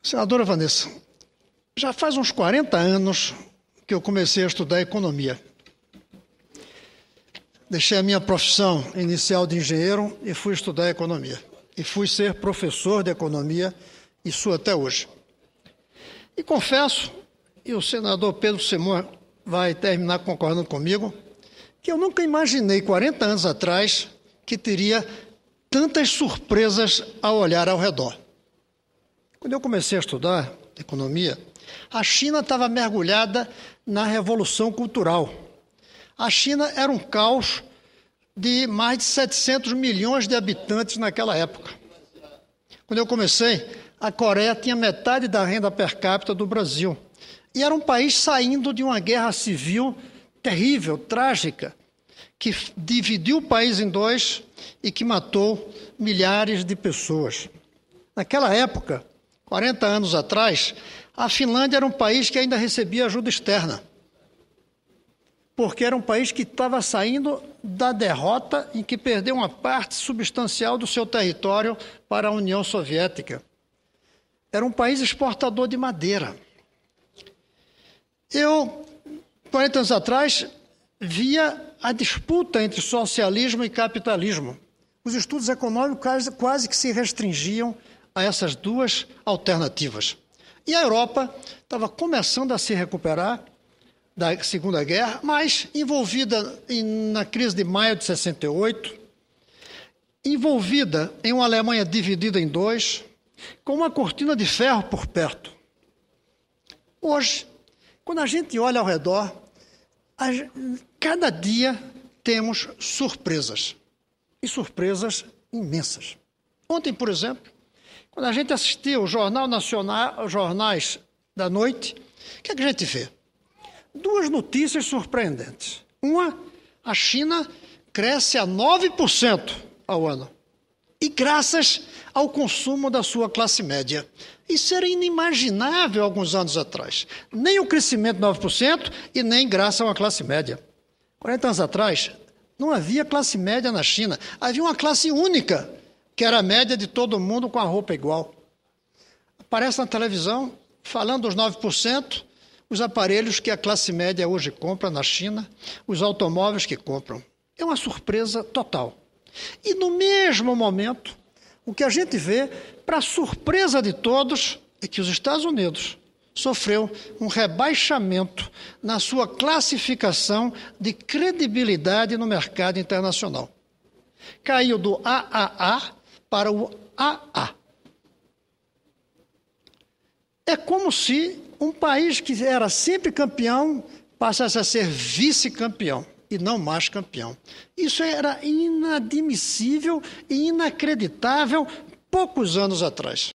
Senadora Vanessa, já faz uns 40 anos que eu comecei a estudar economia. Deixei a minha profissão inicial de engenheiro e fui estudar economia. E fui ser professor de economia, e sou até hoje. E confesso, e o senador Pedro Simões vai terminar concordando comigo, que eu nunca imaginei, 40 anos atrás, que teria tantas surpresas ao olhar ao redor. Quando eu comecei a estudar economia, a China estava mergulhada na Revolução Cultural. A China era um caos de mais de 700 milhões de habitantes naquela época. Quando eu comecei, a Coreia tinha metade da renda per capita do Brasil. E era um país saindo de uma guerra civil terrível, trágica, que dividiu o país em dois e que matou milhares de pessoas. Naquela época, 40 anos atrás, a Finlândia era um país que ainda recebia ajuda externa, porque era um país que estava saindo da derrota em que perdeu uma parte substancial do seu território para a União Soviética. Era um país exportador de madeira. Eu, 40 anos atrás, via a disputa entre socialismo e capitalismo. Os estudos econômicos quase que se restringiam a essas duas alternativas. E a Europa estava começando a se recuperar da Segunda Guerra, mas envolvida na crise de maio de 68, envolvida em uma Alemanha dividida em dois, com uma cortina de ferro por perto. Hoje, quando a gente olha ao redor, cada dia temos surpresas, e surpresas imensas. Ontem, por exemplo, quando a gente assistia o Jornal Nacional, os jornais da noite, o que é que a gente vê? Duas notícias surpreendentes. Uma, a China cresce a 9% ao ano. E graças ao consumo da sua classe média. Isso era inimaginável alguns anos atrás. Nem o crescimento de 9% e nem graças a uma classe média. 40 anos atrás, não havia classe média na China. Havia uma classe única, que era a média de todo mundo com a roupa igual. Aparece na televisão, falando dos 9%, os aparelhos que a classe média hoje compra na China, os automóveis que compram. É uma surpresa total. E no mesmo momento, o que a gente vê, para surpresa de todos, é que os Estados Unidos sofreu um rebaixamento na sua classificação de credibilidade no mercado internacional. Caiu do AAA para o AA. É como se um país que era sempre campeão passasse a ser vice-campeão e não mais campeão. Isso era inadmissível e inacreditável poucos anos atrás.